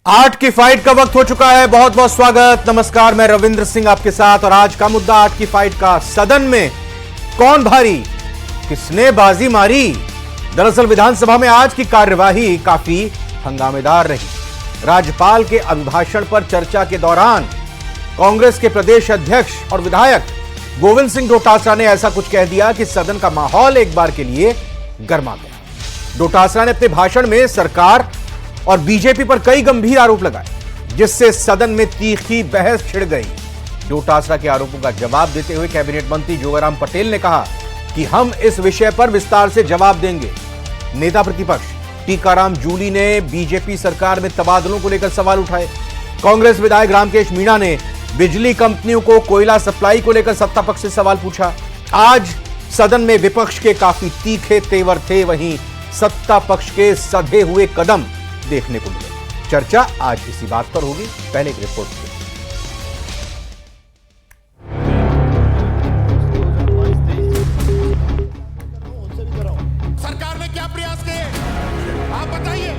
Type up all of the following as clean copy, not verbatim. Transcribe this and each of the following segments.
आठ की फाइट का वक्त हो चुका है। बहुत बहुत स्वागत, नमस्कार। मैं रविंद्र सिंह आपके साथ और आज का मुद्दा आठ की फाइट का। सदन में कौन भारी, किसने बाजी मारी। दरअसल विधानसभा में आज की कार्यवाही काफी हंगामेदार रही। राज्यपाल के अभिभाषण पर चर्चा के दौरान कांग्रेस के प्रदेश अध्यक्ष और विधायक गोविंद सिंह डोटासरा ने ऐसा कुछ कह दिया कि सदन का माहौल एक बार के लिए गर्मा गया। डोटासरा ने अपने भाषण में सरकार और बीजेपी पर कई गंभीर आरोप लगाए, जिससे सदन में तीखी बहस छिड़ गई। डोटासरा के आरोपों का जवाब देते हुए कैबिनेट मंत्री जोगाराम पटेल ने कहा कि हम इस विषय पर विस्तार से जवाब देंगे। नेता प्रतिपक्ष टीकाराम जूली ने बीजेपी सरकार में तबादलों को लेकर सवाल उठाए। कांग्रेस विधायक रामकेश मीणा ने बिजली कंपनियों को कोयला सप्लाई को लेकर सत्ता पक्ष से सवाल पूछा। आज सदन में विपक्ष के काफी तीखे तेवर थे, वहीं सत्ता पक्ष के सधे हुए कदम देखने को मिले। चर्चा आज इसी बात पर होगी। पहले की रिपोर्ट से। सरकार ने क्या प्रयास किए, आप बताइए।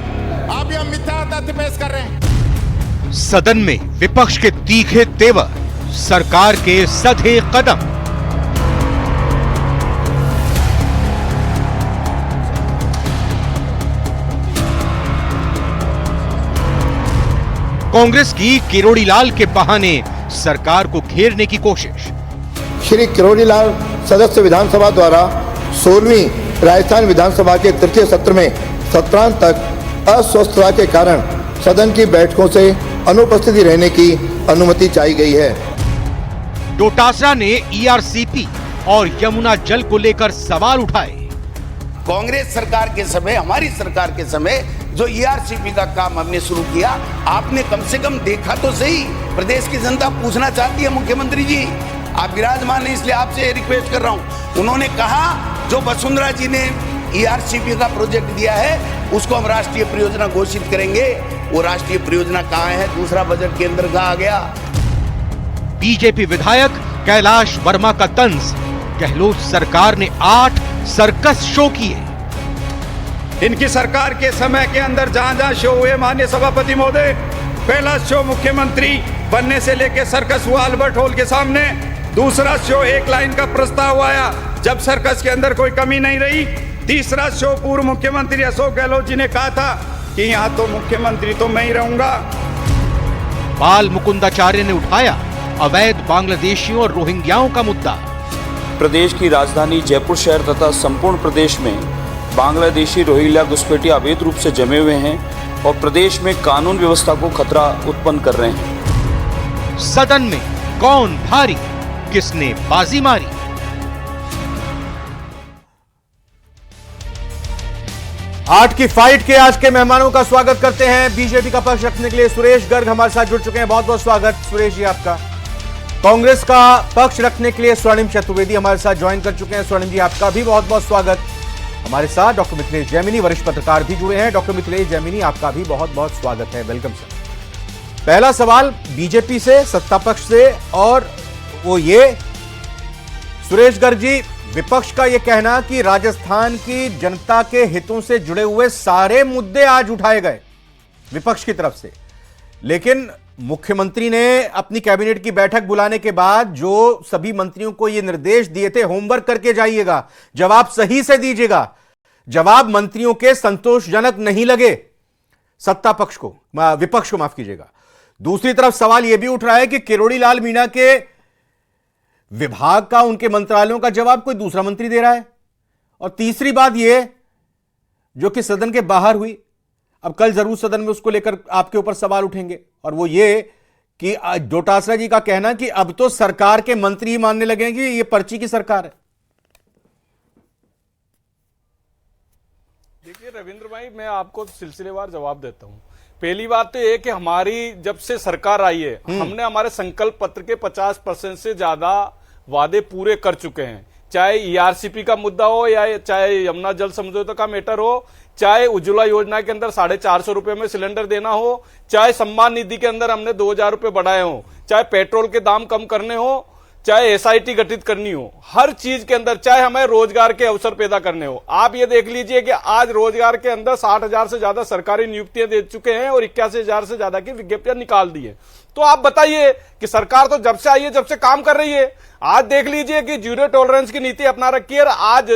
आप यह मिथ्या तथ्य पेश कर रहे हैं। सदन में विपक्ष के तीखे तेवर, सरकार के सधे कदम। कांग्रेस की किरोड़ी लाल के बहाने सरकार को घेरने की कोशिश। श्री किरोड़ी लाल सदस्य विधानसभा द्वारा 16वीं राजस्थान विधानसभा के तृतीय सत्र में सत्रांत तक अस्वस्थता के कारण सदन की बैठकों से अनुपस्थिति रहने की अनुमति चाही गई है। डोटासरा ने ईआरसीपी और यमुना जल को लेकर सवाल उठाए। कांग्रेस सरकार के समय, हमारी सरकार के समय जो ईआरसीपी का काम हमने शुरू किया, आपने कम से कम देखा तो सही। प्रदेश की जनता पूछना चाहती है मुख्यमंत्री जी, आप विराजमान हैं इसलिए आपसे रिक्वेस्ट कर रहा हूं। उन्होंने कहा जो वसुंधरा जी ने ईआरसीपी का प्रोजेक्ट दिया है उसको हम राष्ट्रीय परियोजना घोषित करेंगे। वो राष्ट्रीय परियोजना कहां है? दूसरा बजट के अंदर कहा गया। बीजेपी विधायक कैलाश वर्मा का तंज, गहलोत सरकार ने 8 सर्कस शो किए। इनकी सरकार के समय के अंदर जहां जहां शो हुए, माननीय सभापति महोदय, पहला शो मुख्यमंत्री बनने से लेकर सर्कस हुआ अल्बर्ट हॉल के सामने। दूसरा शो एक लाइन का प्रस्ताव आया जब सर्कस के अंदर कोई कमी नहीं रही। तीसरा शो पूर्व मुख्यमंत्री अशोक गहलोत जी ने कहा था कि यहां तो मुख्यमंत्री तो मैं ही रहूंगा। बाल मुकुंदाचार्य ने उठाया अवैध बांग्लादेशियों और रोहिंग्याओं का मुद्दा। प्रदेश की राजधानी जयपुर शहर तथा संपूर्ण प्रदेश में बांग्लादेशी रोहिंग्या घुसपैठिए अवैध रूप से जमे हुए हैं और प्रदेश में कानून व्यवस्था को खतरा उत्पन्न कर रहे हैं। सदन में कौन भारी, किसने बाजी मारी। आठ की फाइट के आज के मेहमानों का स्वागत करते हैं। बीजेपी का पक्ष रखने के लिए सुरेश गर्ग हमारे साथ जुड़ चुके हैं। बहुत बहुत स्वागत सुरेश जी आपका। कांग्रेस का पक्ष रखने के लिए स्वर्णिम चतुर्वेदी हमारे साथ ज्वाइन कर चुके हैं। स्वर्णिम जी आपका भी बहुत बहुत स्वागत। हमारे साथ डॉक्टर मिथिलेश जैमिनी वरिष्ठ पत्रकार भी जुड़े हैं। डॉक्टर मिथिलेश जैमिनी आपका भी बहुत बहुत स्वागत है, वेलकम सर। पहला सवाल बीजेपी से, सत्ता पक्ष से, और वो ये सुरेश गर्ग जी, विपक्ष का ये कहना कि राजस्थान की जनता के हितों से जुड़े हुए सारे मुद्दे आज उठाए गए विपक्ष की तरफ से, लेकिन मुख्यमंत्री ने अपनी कैबिनेट की बैठक बुलाने के बाद जो सभी मंत्रियों को ये निर्देश दिए थे, होमवर्क करके जाइएगा, जवाब सही से दीजिएगा, जवाब मंत्रियों के संतोषजनक नहीं लगे सत्ता पक्ष को, विपक्ष को माफ कीजिएगा। दूसरी तरफ सवाल यह भी उठ रहा है कि किरोड़ी लाल मीणा के विभाग का, उनके मंत्रालयों का जवाब कोई दूसरा मंत्री दे रहा है। और तीसरी बात यह जो कि सदन के बाहर हुई, अब कल जरूर सदन में उसको लेकर आपके ऊपर सवाल उठेंगे, और वो ये कि डोटासरा जी का कहना कि अब तो सरकार के मंत्री ही मानने लगेंगे ये पर्ची की सरकार है। देखिए रविंद्र भाई, मैं आपको सिलसिलेवार जवाब देता हूं। पहली बात तो ये कि हमारी जब से सरकार आई है, हमने हमारे संकल्प पत्र के 50% से ज्यादा वादे पूरे कर चुके हैं। चाहे ईआरसीपी का मुद्दा हो, या चाहे यमुना जल समझौते का मैटर हो, चाहे उज्ज्वला योजना के अंदर 450 रुपए में सिलेंडर देना हो, चाहे सम्मान निधि के अंदर हमने 2000 रुपए बढ़ाए हो, चाहे पेट्रोल के दाम कम करने हो, चाहे एसआईटी गठित करनी हो, हर चीज के अंदर, चाहे हमें रोजगार के अवसर पैदा करने हो। आप ये देख लीजिए कि आज रोजगार के अंदर 60,000 से ज्यादा सरकारी नियुक्तियां दे चुके हैं और 81,000 से ज्यादा की विज्ञप्तियां निकाल दी है। तो आप बताइए कि सरकार तो जब से आई है, जब से काम कर रही है। आज देख लीजिए कि जीरो टॉलरेंस की नीति अपना रखी है। आज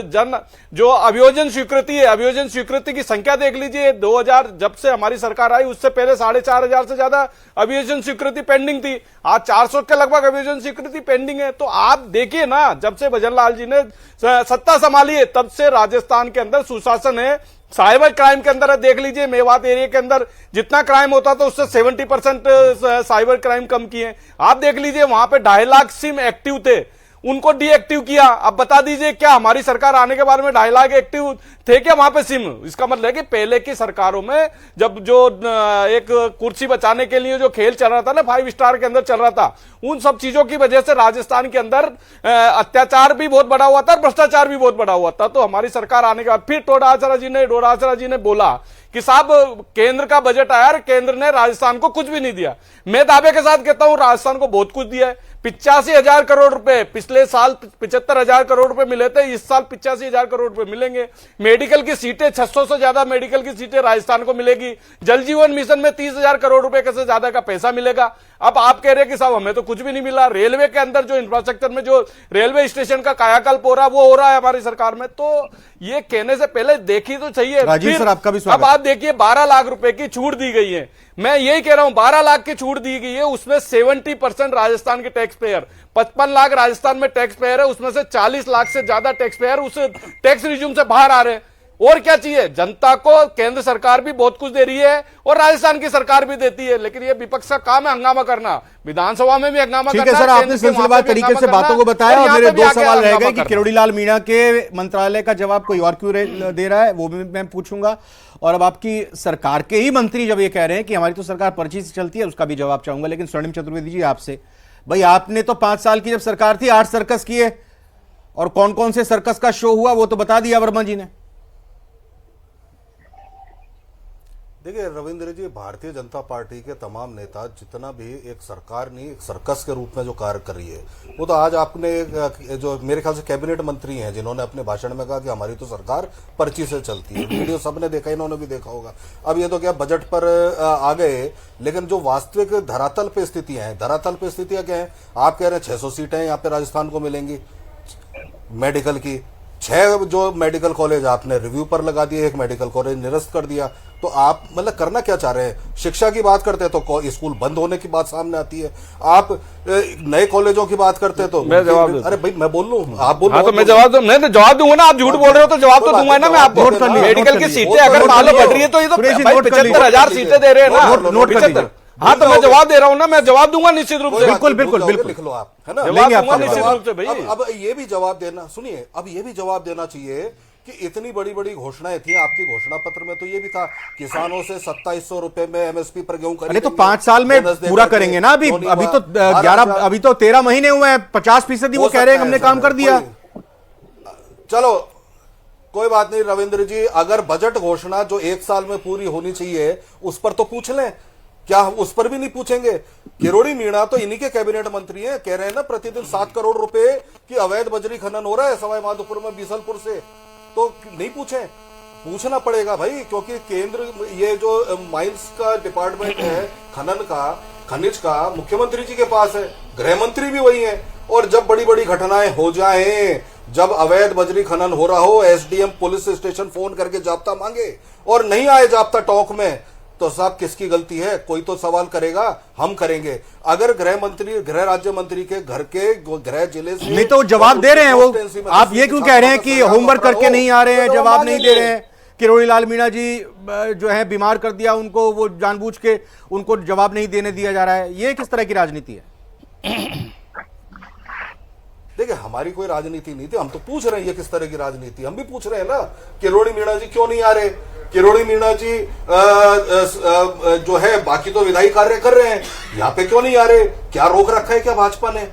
जो अभियोजन स्वीकृति है, अभियोजन स्वीकृति की संख्या देख लीजिए, 2000 जब से हमारी सरकार आई उससे पहले 4,500 से ज्यादा अभियोजन स्वीकृति पेंडिंग थी। आज 400 के लगभग अभियोजन स्वीकृति पेंडिंग है। तो आप देखिए ना, जब से भजन लाल जी ने सत्ता संभाली है तब से राजस्थान के अंदर सुशासन है। साइबर क्राइम के अंदर देख लीजिए, मेवात एरिया के अंदर जितना क्राइम होता था उससे 70% साइबर क्राइम कम किए। आप देख लीजिए वहां पे 2.5 लाख सिम एक्टिव थे, उनको डीएक्टिव किया। अब बता दीजिए, क्या हमारी सरकार आने के बाद में 2.5 लाख एक्टिव थे क्या वहां पे सिम? इसका मतलब है कि पहले की सरकारों में जब जो एक कुर्सी बचाने के लिए जो खेल चल रहा था ना, 5 स्टार के अंदर चल रहा था, उन सब चीजों की वजह से राजस्थान के अंदर अत्याचार भी बहुत बड़ा हुआ था और भ्रष्टाचार भी बहुत बड़ा हुआ था। तो हमारी सरकार आने के बाद फिर डोरासरा जी ने बोला कि साहब केंद्र का बजट आया और केंद्र ने राजस्थान को कुछ भी नहीं दिया। मैं दावे के साथ कहता हूं राजस्थान को बहुत कुछ दिया है। 85,000 करोड़ रुपए पिछले साल 75,000 करोड़ रुपए मिले थे, इस साल 85,000 करोड़ रुपए मिलेंगे। मेडिकल की सीटें 600 से ज्यादा मेडिकल की सीटें राजस्थान को मिलेगी। जल जीवन मिशन में 30,000 करोड़ रुपए से ज्यादा का पैसा मिलेगा। अब आप कह रहे हैं कि साहब हमें तो कुछ भी नहीं मिला। रेलवे के अंदर जो इंफ्रास्ट्रक्चर में जो रेलवे स्टेशन का कायाकल्प हो रहा है वो हो रहा है हमारी सरकार में। तो ये कहने से पहले देखी तो चाहिए। राजीव सर, आपका भी स्वागत। अब आप देखिए 12 लाख रुपए की छूट दी गई है। मैं यही कह रहा हूं 12 लाख की छूट दी गई है, उसमें 70% राजस्थान के टैक्स पेयर, 55 लाख राजस्थान में टैक्स पेयर है, उसमें से 40 लाख से ज्यादा टैक्स पेयर उस टैक्स रिज्यूम से बाहर आ रहे हैं। और क्या चाहिए? जनता को केंद्र सरकार भी बहुत कुछ दे रही है और राजस्थान की सरकार भी देती है, लेकिन ये विपक्ष का काम है हंगामा करना, विधानसभा में भी हंगामा करना। ठीक है सर, आपने सिलसिलेवार तरीके से बातों को बताया और मेरे 2 सवाल रह गए कि किरोड़ी लाल मीणा के मंत्रालय का जवाब कोई और क्यों दे रहा है, वो भी मैं पूछूंगा। और अब आपकी सरकार के ही मंत्री जब ये कह रहे हैं कि हमारी तो सरकार पर्ची से चलती है, उसका भी जवाब चाहूंगा। लेकिन स्वर्णिम चतुर्वेदी जी आपसे, भाई आपने तो 5 साल की जब सरकार थी 8 सर्कस किए, और कौन कौन से सर्कस का शो हुआ वो तो बता दिया वर्मा जी ने। देखिए रविंद्र जी, भारतीय जनता पार्टी के तमाम नेता जितना भी एक सरकार नहीं एक सर्कस के रूप में जो कार्य कर रही है, वो तो आज आपने जो मेरे ख्याल से कैबिनेट मंत्री हैं जिन्होंने अपने भाषण में कहा कि हमारी तो सरकार पर्ची से चलती है, वीडियो सबने देखा, इन्होंने भी देखा होगा। अब ये तो क्या बजट पर आ गए, लेकिन जो वास्तविक धरातल पे स्थितियां हैं, धरातल पे स्थितियां क्या है? आप कह रहे हैं 600 सीटें यहाँ पे राजस्थान को मिलेंगी मेडिकल की, 6 जो मेडिकल कॉलेज आपने रिव्यू पर लगा दिए, 1 मेडिकल कॉलेज निरस्त कर दिया। तो आप मतलब करना क्या चाह रहे हैं? शिक्षा की बात करते हैं तो स्कूल बंद होने की बात सामने आती है। आप नए कॉलेजों की बात करते हैं तो मैं जवाब अरे भाई मैं बोल लूं, आप बोल। हाँ तो मैं जवाब दूंगा ना, आप झूठ बोल रहे हो तो जवाब तो दूंगा ना मैं आपको। मेडिकल की सीटें अगर मालूम बढ़ रही है तो ये तो 75,000 सीटें दे रहे हैं ना, नोट कर लीजिए। हाँ तो मैं जवाब दे रहा हूँ ना, मैं जवाब दूंगा निश्चित रूप से। बिल्कुल बिल्कुल बिल्कुल लिख लो आप, है ना, जवाब दूंगा निश्चित रूप से भाई। अब ये भी जवाब देना, सुनिए, अब ये भी जवाब देना चाहिए कि इतनी बड़ी बड़ी घोषणाएं थी आपकी घोषणा पत्र में, तो ये भी था किसानों से 2700 रुपए में एमएसपी पर गेहूं खरीदेंगे। अरे तो 5 साल में पूरा करेंगे ना। अभी तो 13 महीने हुए हैं, 50% वो कह रहे हैं हमने काम कर दिया। चलो कोई बात नहीं रविंद्र जी, अगर बजट घोषणा जो 1 साल में पूरी होनी चाहिए उस पर तो पूछ लें, क्या उस पर भी नहीं पूछेंगे? किरोड़ी मीणा तो इन्हीं के कैबिनेट मंत्री हैं, कह रहे हैं ना प्रतिदिन 7 करोड़ रुपए की अवैध बजरी खनन हो रहा है सवाई माधोपुर में बीसलपुर से, तो नहीं पूछे? पूछना पड़ेगा भाई, क्योंकि केंद्र ये जो माइंस का डिपार्टमेंट है खनन का, खनिज का, मुख्यमंत्री जी के पास है, गृह मंत्री भी वही है। और जब बड़ी बड़ी घटनाएं हो जाएं, जब अवैध बजरी खनन हो रहा हो, एसडीएम पुलिस स्टेशन फोन करके जाब्ता मांगे और नहीं आए जाब्ता टॉक में, तो साहब किसकी गलती है? कोई तो सवाल करेगा, हम करेंगे। अगर गृह राज्य मंत्री के घर के गृह जिले से नहीं तो जवाब दे रहे हैं वो, आप ये क्यों कह रहे हैं कि होमवर्क करके नहीं आ रहे हैं, जवाब नहीं दे रहे हैं? किरोड़ी लाल मीणा जी जो है बीमार कर दिया उनको, वो जानबूझ के उनको जवाब नहीं देने दिया जा रहा है, ये किस तरह की राजनीति है? देखिए हमारी कोई राजनीति नहीं थी, हम तो पूछ रहे हैं ये किस तरह की राजनीति, हम भी पूछ रहे हैं ना। किरोड़ी मीणा जी क्यों नहीं आ रहे? किरोड़ी मीणा जी जो है बाकी तो विधायी कार्य कर रहे हैं, यहाँ पे क्यों नहीं आ रहे? क्या रोक रखा है क्या भाजपा ने?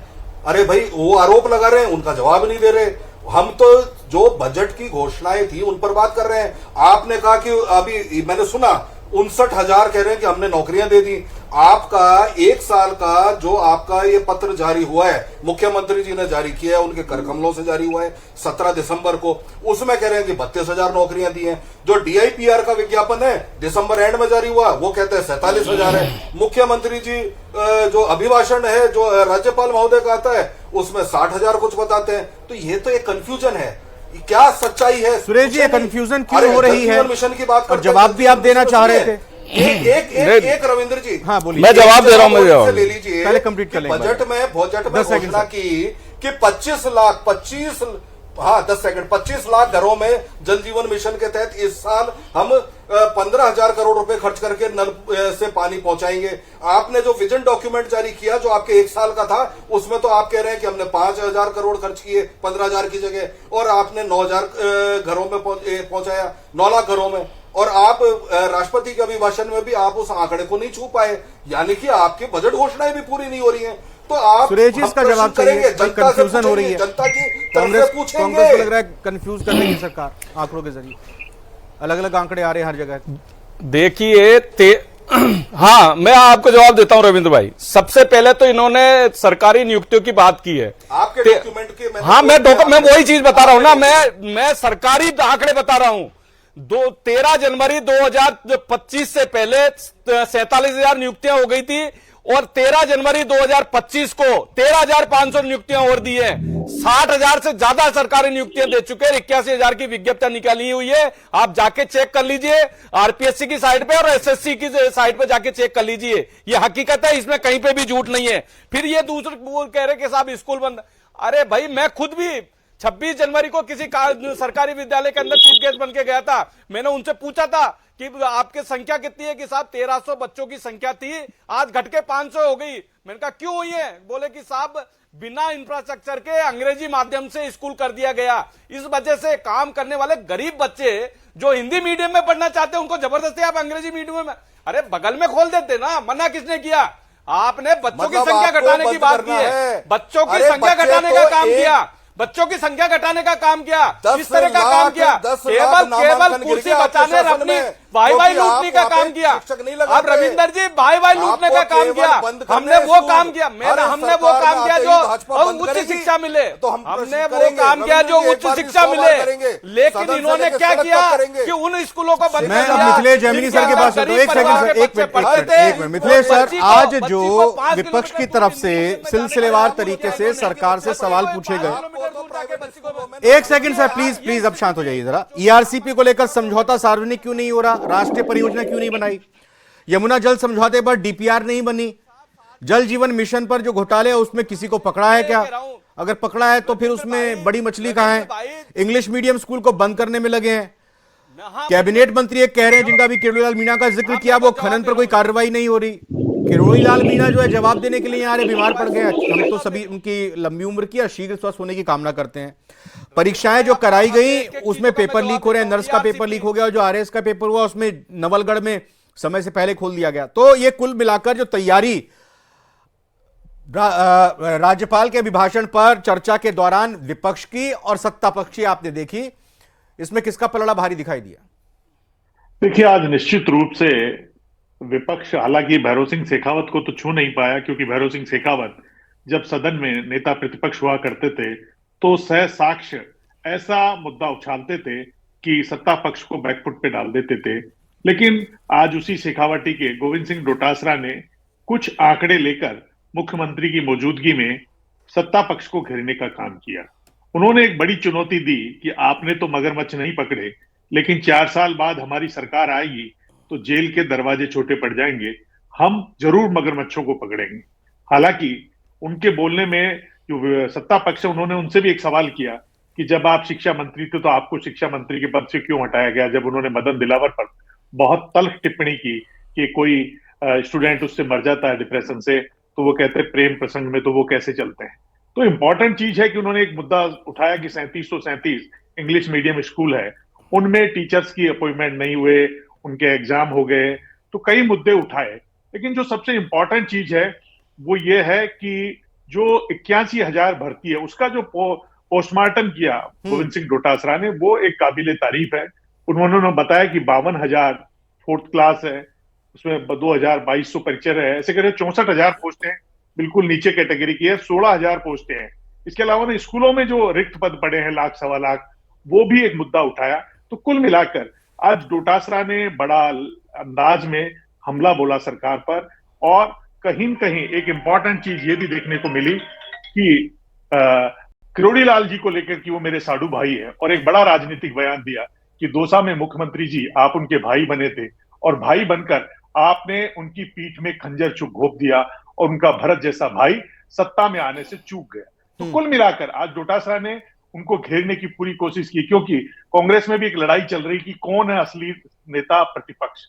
अरे भाई वो आरोप लगा रहे हैं, उनका जवाब नहीं दे रहे। हम तो जो बजट की घोषणाएं थी उन पर बात कर रहे हैं। आपने कहा कि अभी मैंने सुना 59,000 कह रहे हैं कि हमने नौकरियां दे दी। आपका एक साल का जो आपका ये पत्र जारी हुआ है, मुख्यमंत्री जी ने जारी किया है, उनके करकमलों से जारी हुआ है 17 दिसंबर को, उसमें कह रहे हैं कि 32,000 नौकरियां दी हैं। जो DIPR का विज्ञापन है दिसंबर एंड में जारी हुआ, वो कहते हैं 47,000 है। मुख्यमंत्री जी जो अभिभाषण है जो राज्यपाल महोदय का आता है उसमें 60,000 कुछ बताते हैं। तो ये तो एक कंफ्यूजन है, क्या सच्चाई है? सुरेश जी, ये कंफ्यूजन क्यों हो रही है? मिशन की बात और जवाब भी आप देना चाह रहे थे। एक रविंद्र जी, हाँ बोलिए। मैं जवाब दे रहा हूं, मैं ले लीजिए। पहले कंप्लीट कर लेंगे। बजट में घोषणा की कि 25 लाख घरों में जल जीवन मिशन के तहत इस साल हम 15,000 करोड़ रुपए खर्च करके नल से पानी पहुंचाएंगे। आपने जो विजन डॉक्यूमेंट जारी किया जो आपके एक साल का था, उसमें तो आप कह रहे हैं कि हमने 5,000 करोड़ खर्च किए 15,000 की जगह, और आपने 9,000 घरों में पहुंचाया, 9 लाख घरों में। और आप राष्ट्रपति के अभिभाषण में भी आप उस आंकड़े को नहीं छू पाए, यानी कि आपकी बजट घोषणाएं भी पूरी नहीं हो रही हैं। तो आप सुरेश जी, इसका जवाब करेंगे। कंफ्यूजन हो रही है, जनता की कांग्रेस पूछेंगे। को लग रहा है कंफ्यूज कर रही है सरकार आंकड़ों के जरिए, अलग अलग आंकड़े आ रहे हैं हर जगह। देखिए हाँ, मैं आपको जवाब देता हूं रविंद्र भाई। सबसे पहले तो इन्होंने सरकारी नियुक्तियों की बात की है आपके डॉक्यूमेंट के। हाँ, मैं वही चीज बता रहा हूं ना, मैं सरकारी आंकड़े बता रहा हूं। 13 जनवरी 2025 से पहले 47,000 नियुक्तियां हो गई थी, और 13 जनवरी 2025 को 13,500 नियुक्तियां और दी है। 60,000 से ज्यादा सरकारी नियुक्तियां दे चुके हैं। 81,000 की विज्ञप्तियां निकाली हुई है, आप जाके चेक कर लीजिए RPSC की साइट पे और SSC की साइट पे जाके चेक कर लीजिए। ये हकीकत है, इसमें कहीं पे भी झूठ नहीं है। फिर ये दूसरे कह रहे कि साहब स्कूल बंद। अरे भाई, मैं खुद भी 26 जनवरी को किसी सरकारी विद्यालय के अंदर चीफ गेस्ट बन के गया था। मैंने उनसे पूछा था कि आपकी संख्या कितनी है, कि साहब 1300 बच्चों की संख्या थी, आज घट के 500 हो गई। मैंने कहा क्यों हुई है? बोले कि साहब बिना इंफ्रास्ट्रक्चर के अंग्रेजी माध्यम से स्कूल कर दिया गया। इस वजह से काम करने वाले गरीब बच्चे जो हिंदी मीडियम में पढ़ना चाहते हैं उनको जबरदस्ती आप अंग्रेजी मीडियम में, अरे बगल में खोल देते ना, मना किसने किया? आपने बच्चों की संख्या घटाने की बात की है, बच्चों की संख्या घटाने का काम किया, बच्चों की संख्या घटाने का काम किया, किस तरह का काम किया? केवल कुर्सी बचाने और अपनी वाई लूटने का काम किया। अब रविंदर जी वाई लूटने का काम किया, हमने वो काम किया, हमने वो काम किया जो उच्च शिक्षा मिले, हमने वो काम किया जो उच्च शिक्षा मिले। लेकिन इन्होंने क्या किया कि उन स्कूलों को बंद कर दिया। मिथिलेश जैमिनी सर के पास, एक मिनट मिथिलेश सर, आज जो विपक्ष की तरफ से सिलसिलेवार तरीके से सरकार से सवाल पूछे गए। एक सेकंड सर, प्लीज अब शांत हो जाइए जरा। ERCP को लेकर समझौता सार्वजनिक क्यों नहीं हो रहा? राष्ट्रीय परियोजना क्यों नहीं बनाई? यमुना जल समझौते पर DPR नहीं बनी? जल जीवन मिशन पर जो घोटाले है उसमें किसी को पकड़ा है क्या? अगर पकड़ा है तो फिर उसमें बड़ी मछली कहां है? इंग्लिश मीडियम स्कूल को बंद करने में लगे हैं। कैबिनेट मंत्री एक कह रहे हैं जिनका भी किरोड़ीलाल मीणा का जिक्र किया, वो खनन पर कोई कार्रवाई नहीं हो रही। किरोड़ीलाल मीणा जो है जवाब देने के लिए आ रहे, बीमार पड़ गए। हम तो सभी उनकी लंबी उम्र की और शीघ्र स्वस्थ होने की कामना करते हैं। परीक्षाएं जो कराई गई उसमें पेपर लीक हो रहे हैं, नर्स का पेपर लीक हो गया, और जो RS का पेपर हुआ उसमें नवलगढ़ में समय से पहले खोल दिया गया। तो ये कुल मिलाकर जो तैयारी राज्यपाल के अभिभाषण पर चर्चा के दौरान विपक्ष की और सत्ता पक्ष की आपने देखी, इसमें किसका पलड़ा भारी दिखाई दिया? देखिए, आज निश्चित रूप से विपक्ष हालांकि भैरव सिंह शेखावत को तो छू नहीं पाया, क्योंकि भैरव सिंह शेखावत जब सदन में नेता प्रतिपक्ष हुआ करते थे तो सह साक्ष्य ऐसा मुद्दा उछालते थे कि सत्ता पक्ष को बैकफुट पे डाल देते थे। लेकिन आज उसी शेखावटी के गोविंद सिंह डोटासरा ने कुछ आंकड़े लेकर मुख्यमंत्री की मौजूदगी में सत्ता पक्ष को घेरने का काम किया। उन्होंने एक बड़ी चुनौती दी कि आपने तो मगरमच्छ नहीं पकड़े, लेकिन 4 साल बाद हमारी सरकार आएगी तो जेल के दरवाजे छोटे पड़ जाएंगे, हम जरूर मगरमच्छों को पकड़ेंगे। हालांकि उनके बोलने में जो सत्ता पक्ष है, उन्होंने उनसे भी एक सवाल किया कि जब आप शिक्षा मंत्री थे तो आपको शिक्षा मंत्री के पद से क्यों हटाया गया? जब उन्होंने मदन दिलावर पर बहुत तल्ख टिप्पणी की कि कोई स्टूडेंट उससे मर जाता है डिप्रेशन से, तो वो कहते हैं प्रेम प्रसंग में तो वो कैसे चलते हैं। तो इंपॉर्टेंट चीज है कि उन्होंने एक मुद्दा उठाया कि 3737 इंग्लिश मीडियम स्कूल है, उनमें टीचर्स की अपॉइंटमेंट नहीं हुए, उनके एग्जाम हो गए, तो कई मुद्दे उठाए। लेकिन जो सबसे इंपॉर्टेंट चीज है वो ये है कि जो 81,000 भर्ती है उसका जो पोस्टमार्टम किया गोविंद सिंह डोटासरा ने, वो एक काबिले तारीफ है। उन्होंने बताया कि 52,000 4th क्लास है, उसमें 2200 परिचय है, ऐसे करीब 64,000 पोस्टें बिल्कुल नीचे कैटेगरी की है, 16,000 पोस्टें हैं। इसके अलावा ना स्कूलों में जो रिक्त पद पड़े हैं 1,00,000 सवा लाख, वो भी एक मुद्दा उठाया। तो कुल मिलाकर आज डोटासरा ने बड़ा अंदाज में हमला बोला सरकार पर, और कहीं न कहीं एक इंपॉर्टेंट चीज ये भी देखने को मिली कि किरोड़ी लाल जी को लेकर कि वो मेरे साडू भाई है, और एक बड़ा राजनीतिक बयान दिया कि दौसा में मुख्यमंत्री जी आप उनके भाई बने थे, और भाई बनकर आपने उनकी पीठ में खंजर घोंप दिया, और उनका भरत जैसा भाई सत्ता में आने से चूक गया। तो कुल मिलाकर आज डोटासरा ने उनको घेरने की पूरी कोशिश की, क्योंकि कांग्रेस में भी एक लड़ाई चल रही कि कौन है असली नेता प्रतिपक्ष।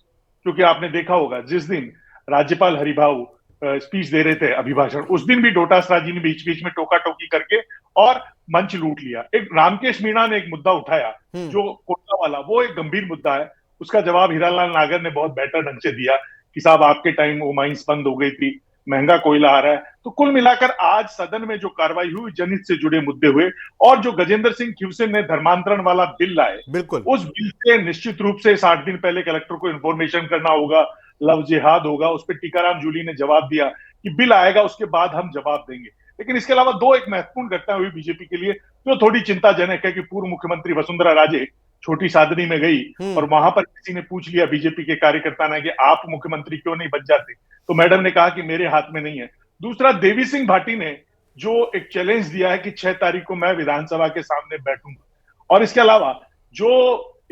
क्योंकि आपने देखा होगा जिस दिन राज्यपाल हरिभाऊ स्पीच दे रहे थे, अभिभाषण, उस दिन भी डोटासरा जी ने बीच बीच में टोका टोकी करके और मंच लूट लिया। एक रामकेश मीणा ने एक मुद्दा उठाया जो कोटा वाला, वो एक गंभीर मुद्दा है। उसका जवाब हीरालाल नागर ने बहुत बेहतर ढंग से दिया कि साहब आपके टाइम वो माइंस बंद हो गई थी, महंगा कोयला आ रहा है। तो कुल मिलाकर आज सदन में जो कार्रवाई हुई, जनहित से जुड़े मुद्दे हुए, और जो गजेंद्र सिंह खिवसे ने धर्मांतरण वाला बिल लाए, बिल्कुल उस बिल से निश्चित रूप से 60 दिन पहले कलेक्टर को इन्फॉर्मेशन करना होगा, लव जिहाद होगा। उस पर टीकाराम जूली ने जवाब दिया कि बिल आएगा उसके बाद हम जवाब देंगे। लेकिन इसके अलावा दो एक महत्वपूर्ण घटना हुई बीजेपी के लिए जो थोड़ी चिंताजनक है कि पूर्व मुख्यमंत्री वसुंधरा राजे छोटी सादनी में गई और वहां पर किसी ने पूछ लिया बीजेपी के कार्यकर्ता ने कि आप मुख्यमंत्री क्यों नहीं बन जाते, तो मैडम ने कहा कि मेरे हाथ में नहीं है। दूसरा, देवी सिंह भाटी ने जो एक चैलेंज दिया है कि 6 तारीख को मैं विधानसभा के सामने बैठूंगा। और इसके अलावा जो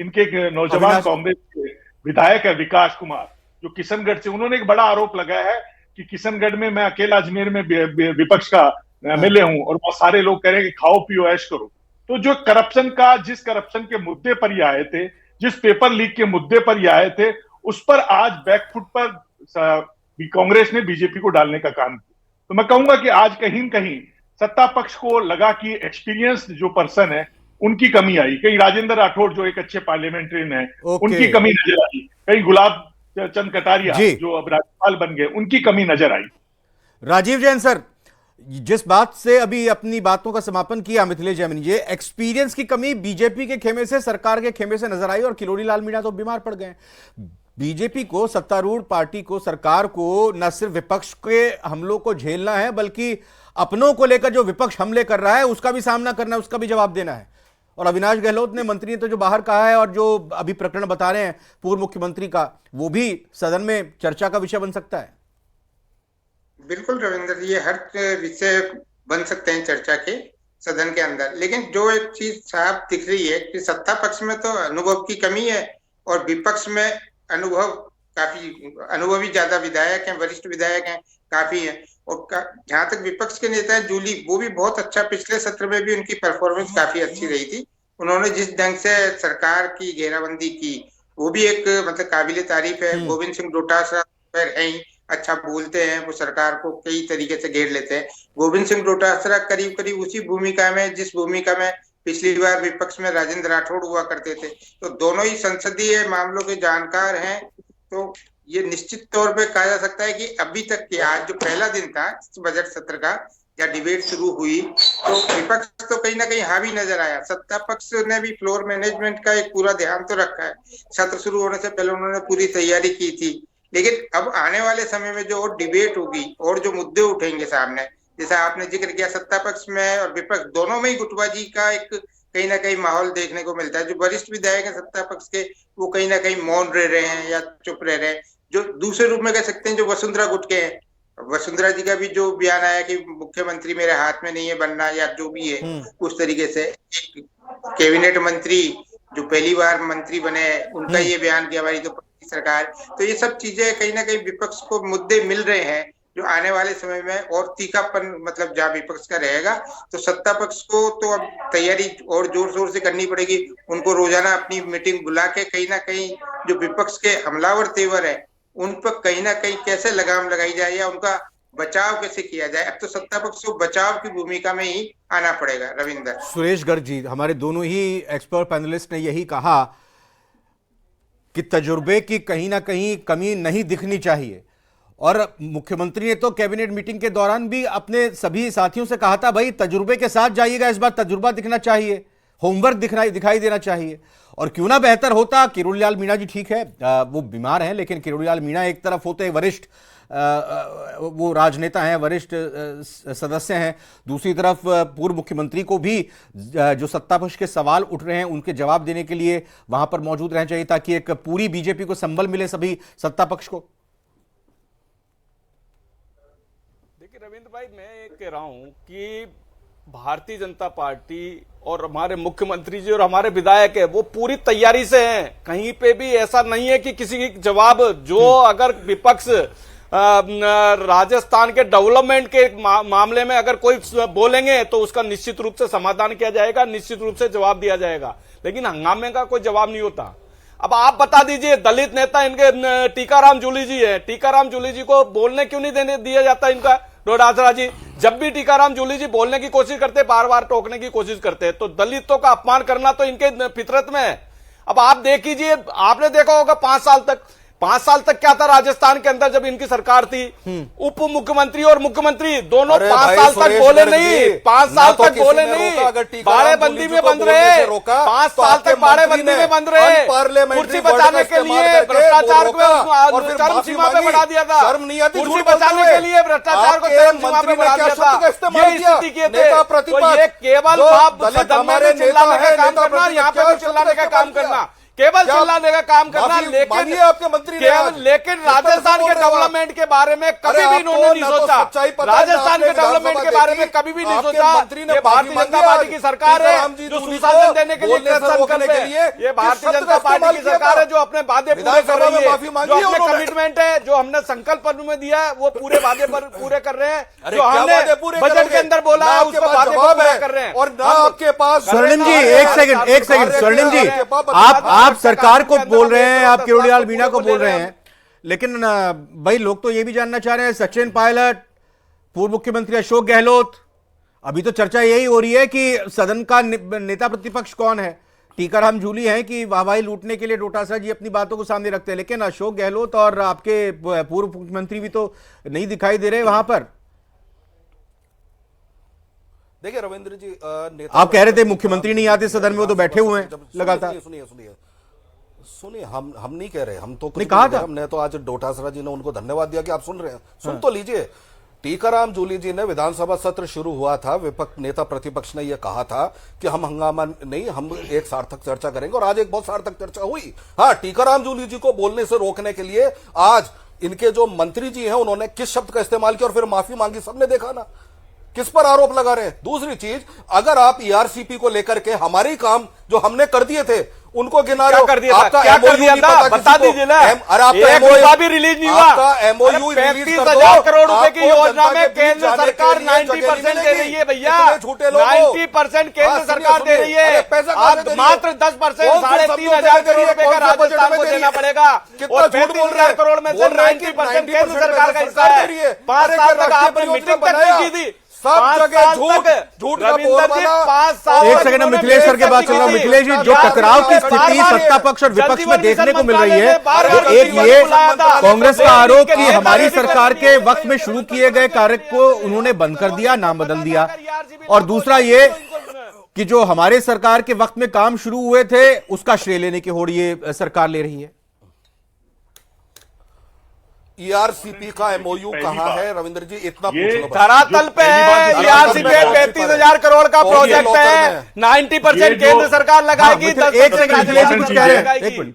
इनके नौजवान कांग्रेस के विधायक है विकास कुमार, जो किशनगढ़ से, उन्होंने एक बड़ा आरोप लगाया है कि किशनगढ़ में मैं अकेला अजमेर में विपक्ष का एमएलए हूं और बहुत सारे लोग कह रहे हैं कि खाओ पियो ऐश करो। तो जो करप्शन का, जिस करप्शन के मुद्दे पर ये आए थे, जिस पेपर लीक के मुद्दे पर ये आए थे, उस पर आज बैकफुट पर कांग्रेस ने बीजेपी को डालने का काम किया। तो मैं कहूंगा कि आज कहीं न कहीं सत्ता पक्ष को लगा कि एक्सपीरियंस जो पर्सन है उनकी कमी आई। कहीं राजेंद्र राठौड़ जो एक अच्छे पार्लियामेंट्रियन है उनकी कमी नजर आई, कहीं गुलाब चंद कटारिया जो अब राज्यपाल बन गए उनकी कमी नजर आई। राजीव जैन सर, जिस बात से अभी अपनी बातों का समापन किया मिथिलेश जैमिनी जी, एक्सपीरियंस की कमी बीजेपी के खेमे से, सरकार के खेमे से नजर आई, और किरोड़ी लाल मीणा तो बीमार पड़ गए। बीजेपी को, सत्तारूढ़ पार्टी को, सरकार को न सिर्फ विपक्ष के हमलों को झेलना है, बल्कि अपनों को लेकर जो विपक्ष हमले कर रहा है उसका भी सामना करना है, उसका भी जवाब देना है। और अविनाश गहलोत ने, मंत्री ने तो जो बाहर कहा है और जो अभी प्रकरण बता रहे हैं पूर्व मुख्यमंत्री का, वो भी सदन में चर्चा का विषय बन सकता है। बिल्कुल रविंद्र जी, ये हर विषय बन सकते हैं चर्चा के सदन के अंदर। लेकिन जो एक चीज साफ दिख रही है कि सत्ता पक्ष में तो अनुभव की कमी है और विपक्ष में अनुभव काफी, अनुभवी ज्यादा विधायक हैं, वरिष्ठ विधायक हैं काफी हैं। और जहां तक विपक्ष के नेता है जूली, वो भी बहुत अच्छा, पिछले सत्र में भी उनकी परफॉर्मेंस काफी अच्छी रही थी। उन्होंने जिस ढंग से सरकार की घेराबंदी की वो भी एक मतलब काबिले तारीफ है। गोविंद सिंह डोटासरा है ही, अच्छा बोलते हैं, वो सरकार को कई तरीके से घेर लेते हैं। गोविंद सिंह डोटासरा करीब करीब उसी भूमिका में, जिस भूमिका में पिछली बार विपक्ष में राजेंद्र राठौड़ हुआ करते थे। तो दोनों ही संसदीय मामलों के जानकार हैं। तो ये निश्चित तौर पे कहा जा सकता है कि अभी तक के, आज जो पहला दिन था बजट सत्र का, या डिबेट शुरू हुई, तो विपक्ष तो कहीं ना कहीं हावी नजर आया। सत्ता पक्ष ने भी फ्लोर मैनेजमेंट का एक पूरा ध्यान तो रखा है। सत्र शुरू होने से पहले उन्होंने पूरी तैयारी की थी। लेकिन अब आने वाले समय में जो और डिबेट होगी और जो मुद्दे उठेंगे सामने, जैसा आपने जिक्र किया, सत्ता पक्ष में और विपक्ष दोनों में ही गुटबाजी का एक कहीं ना कहीं माहौल देखने को मिलता है। जो वरिष्ठ विधायक है सत्ता पक्ष के, वो कहीं ना कहीं मौन रह रहे हैं या चुप रह रहे हैं। जो दूसरे रूप में कह सकते हैं जो वसुंधरा गुट के हैं, वसुंधरा जी का भी जो बयान आया कि मुख्यमंत्री मेरे हाथ में नहीं है बनना, या जो भी है उस तरीके से। एक कैबिनेट मंत्री जो पहली बार मंत्री बने, उनका ये बयान कि हमारी तो सरकार। तो ये सब चीजें कहीं ना कहीं विपक्ष को मुद्दे मिल रहे हैं जो आने वाले समय में और तीखापन, मतलब जहाँ विपक्ष का रहेगा, तो सत्ता पक्ष को तो अब तैयारी और जोर शोर से करनी पड़ेगी। उनको रोजाना अपनी मीटिंग बुला के कहीं ना कहीं जो विपक्ष के हमलावर तेवर है उन पर कहीं ना कहीं कैसे लगाम लगाई जाए या उनका बचाव कैसे किया जाए। अब तो सत्ता पक्ष को बचाव की भूमिका में ही आना पड़ेगा। रविंदर, सुरेश गर्ग जी, हमारे दोनों ही एक्सपर्ट पैनलिस्ट ने यही कहा कि तजुर्बे की कहीं ना कहीं कमी नहीं दिखनी चाहिए। और मुख्यमंत्री ने तो कैबिनेट मीटिंग के दौरान भी अपने सभी साथियों से कहा था, भाई तजुर्बे के साथ जाइएगा, इस बार तजुर्बा दिखना चाहिए। होमवर्क दिखाई देना चाहिए। और क्यों ना बेहतर होता, किरोड़ीलाल मीणा जी ठीक है, वो बीमार हैं, लेकिन किरोड़ीलाल मीणा एक तरफ होते वरिष्ठ वो राजनेता हैं, वरिष्ठ सदस्य हैं, दूसरी तरफ पूर्व मुख्यमंत्री को भी जो सत्तापक्ष के सवाल उठ रहे हैं उनके जवाब देने के लिए वहां पर मौजूद रहना चाहिए, ताकि एक पूरी बीजेपी को संबल मिले सभी सत्तापक्ष को। देखिए रविंद्र भाई, मैं एक कह रहा हूं कि भारतीय जनता पार्टी और हमारे मुख्यमंत्री जी और हमारे विधायक है वो पूरी तैयारी से हैं। कहीं पे भी ऐसा नहीं है कि किसी की जवाब, जो अगर विपक्ष राजस्थान के डेवलपमेंट के मामले में अगर कोई बोलेंगे तो उसका निश्चित रूप से समाधान किया जाएगा, निश्चित रूप से जवाब दिया जाएगा, लेकिन हंगामे का कोई जवाब नहीं होता। अब आप बता दीजिए, दलित नेता इनके टीकाराम जूली जी है, टीकाराम जूली जी को बोलने क्यों नहीं देने दिया जाता इनका? डोडासरा जी, जब भी टीकाराम जूली जी बोलने की कोशिश करते, बार बार टोकने की कोशिश करते, तो दलितों का अपमान करना तो इनके फितरत में है। अब आप देख लीजिए, आपने देखा होगा 5 साल तक क्या था राजस्थान के अंदर जब इनकी सरकार थी, उप मुख्यमंत्री और मुख्यमंत्री दोनों 5 साल तक बोले नहीं, 5 साल तक बोले नहीं, बाड़ेबंदी में बंद रहे, 5 साल तक बाड़ेबंदी में बंद रहे, कुर्सी बचाने के लिए भ्रष्टाचार को चरम सीमा पे बढ़ा दिया था, कुर्सी बचाने के लिए भ्रष्टाचार को चरम सीमा पे बढ़ा दिया था, ये स्थिति किए थे। तो ये केवल आप सदन में भी चिल्लाने का काम करना, यहाँ पे भी चिल्लाने का काम करना, केवल चिल्लाने का काम करना, लेकिन राजस्थान के डेवलपमेंट के बारे में कभी भी इन्होंने नहीं सोचा। राजस्थान के डेवलपमेंट के बारे में कभी भी नहीं सोचा। ये भारतीय जनता पार्टी की सरकार है जो सुशासन देने के लिए संकल्प है, ये भारतीय जनता पार्टी की सरकार है जो अपने वादे पूरे कर रही है, जो अपने कमिटमेंट है, जो हमने संकल्प में दिया है वो पूरे वादे पर पूरे कर रहे हैं, जो हमने बजट के अंदर बोला है उसको वादे पूरा कर रहे हैं। और ना आपके पास स्वर्णिम जी, एक सेकंड स्वर्णिम जी, आप सरकार को बोल रहे हैं, आप किरोड़ीलाल मीणा को बोल रहे हैं, लेकिन भाई लोग तो ये भी जानना चाह रहे हैं, सचिन पायलट, पूर्व मुख्यमंत्री अशोक गहलोत, अभी तो चर्चा यही हो रही है कि सदन का नेता प्रतिपक्ष कौन है, टीकाराम जूली हैं कि वाहवाही लूटने के लिए डोटासरा जी अपनी बातों को सामने रखते हैं, लेकिन अशोक गहलोत और आपके पूर्व मुख्यमंत्री भी तो नहीं दिखाई दे रहे वहां पर। देखिए रविंद्र जी, आप कह रहे थे मुख्यमंत्री नहीं आते सदन में, वो तो बैठे हुए हैं लगातार। सुनिए, हम नहीं कह रहे, हम तो नहीं कहा था, हमने तो आज डोटासरा जी ने उनको धन्यवाद दिया कि आप सुन रहे हैं, सुन तो लीजिए। टीकाराम जूली जी ने विधानसभा सत्र शुरू हुआ था, विपक्ष नेता प्रतिपक्ष ने यह कहा था कि हम हंगामा नहीं, हम एक सार्थक चर्चा करेंगे, और आज एक बहुत सार्थक चर्चा हुई। हाँ, टीकाराम जूली जी को बोलने से रोकने के लिए आज इनके जो मंत्री जी हैं उन्होंने किस शब्द का इस्तेमाल किया और फिर माफी मांगी, सबने देखा ना, किस पर आरोप लगा रहे हैं। दूसरी चीज, अगर आप ईआरसीपी को लेकर के हमारे काम जो हमने कर दिए थे उनको गिना रहे हो, क्या कर दिया था बता दीजिए ना। एक रुपया भी रिलीज नहीं हुआ, आपका एमओयू 35,000 करोड़ रुपए की योजना में केंद्र सरकार 90% दे रही है भैया, 90% केंद्र सरकार दे रही है, आप मात्र 10% 3,500 करोड़ रुपए का राजस्थान को देना पड़ेगा, और 35,000 करोड़ में से 90% केंद्र सरकार का हिस्सा है। 5 साल तक आपने मीटिंग तक नहीं की थी, सब जगह झूठ का बोल बना। एक सेकंड, मिथिलेश सर के बाद चल रहा हूं। मिथिलेश जी, जो टकराव की स्थिति सत्ता पक्ष और विपक्ष में देखने को मिल रही है, एक ये कांग्रेस का आरोप कि हमारी सरकार के वक्त में शुरू किए गए कार्य को उन्होंने बंद कर दिया, नाम बदल दिया, और दूसरा ये कि जो हमारे सरकार के वक्त में काम शुरू हुए थे उसका श्रेय लेने की होड़ ये सरकार ले रही है। ईआरसीपी का एमओयू कहां है रविंद्र जी, इतना पूछ लो। धरातल पे है ईआरसीपी, 35,000 करोड़ का प्रोजेक्ट है, 90% केंद्र सरकार लगाएगी। एक सेकंड,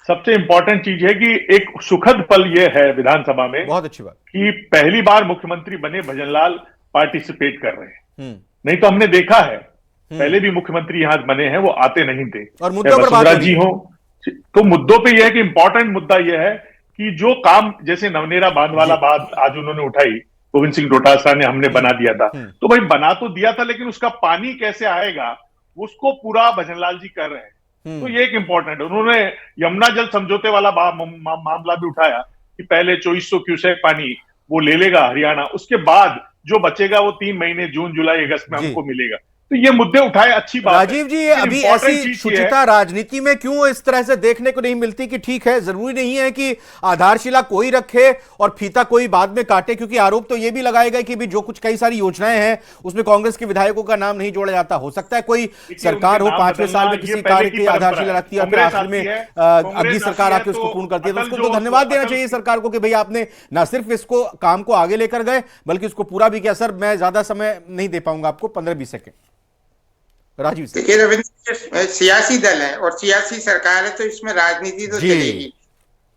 सबसे इंपॉर्टेंट चीज है कि एक सुखद पल यह है विधानसभा में, बहुत अच्छी बात, कि पहली बार मुख्यमंत्री बने भजनलाल पार्टिसिपेट कर रहे हैं। नहीं तो हमने देखा है पहले भी मुख्यमंत्री यहां बने हैं, वो आते नहीं थे, और मुद्दों पर बात जी हो। तो मुद्दों पे यह है कि इंपॉर्टेंट मुद्दा यह है कि जो काम जैसे नवनेरा बांध वाला बात आज उन्होंने उठाई, गोविंद सिंह डोटासरा ने, हमने बना दिया था, तो भाई बना तो दिया था, लेकिन उसका पानी कैसे आएगा उसको पूरा भजनलाल जी कर रहे हैं। तो ये एक इंपॉर्टेंट है। उन्होंने यमुना जल समझौते वाला मामला भी उठाया कि पहले 2400 क्यूसेक पानी वो ले लेगा हरियाणा, उसके बाद जो बचेगा वो 3 महीने जून जुलाई अगस्त में हमको मिलेगा। तो ये मुद्दे उठाए, अच्छी बात राजीव जी, अभी ऐसी शुचिता राजनीति में क्यों इस तरह से देखने को नहीं मिलती कि ठीक है, जरूरी नहीं है कि आधारशिला कोई रखे और फीता कोई बाद में काटे, क्योंकि आरोप तो यह भी लगाया गया कि भी जो कुछ कई सारी योजनाएं हैं उसमें कांग्रेस के विधायकों का नाम नहीं जोड़ा जाता। हो सकता है कोई सरकार हो 5वें साल में किसी कार्य की आधारशिला रखती है और फिर आखिर में अगली सरकार आके उसको पूर्ण करती है, तो उसको तो धन्यवाद देना चाहिए सरकार को कि भाई आपने ना सिर्फ इसको काम को आगे लेकर गए बल्कि उसको पूरा भी किया। सर, मैं ज्यादा समय नहीं दे पाऊंगा आपको, 15-20 सेकेंड। राजीव से। देखिए रविंद्र, सियासी दल है और सियासी सरकार है, तो इसमें राजनीति तो चलेगी।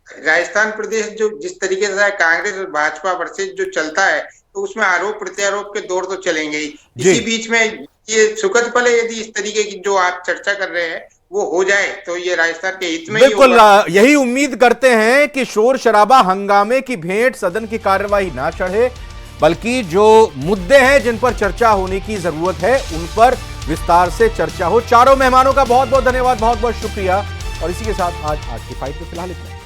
राजस्थान प्रदेश जो जिस तरीके से कांग्रेस और भाजपा वर्सेस जो चलता है, तो उसमें आरोप प्रत्यारोप के दौर तो चलेंगे ही। इसी बीच में ये सुखद पल है, यदि इस तरीके की जो आप चर्चा कर रहे हैं वो हो जाए तो ये राजस्थान के हित में बिल्कुल यही उम्मीद करते हैं कि शोर शराबा हंगामे की भेंट सदन की कार्यवाही ना चढ़े, बल्कि जो मुद्दे हैं जिन पर चर्चा होने की जरूरत है उन पर विस्तार से चर्चा हो। चारों मेहमानों का बहुत बहुत धन्यवाद, बहुत बहुत शुक्रिया। और इसी के साथ आज की फाइट में फिलहाल इतना।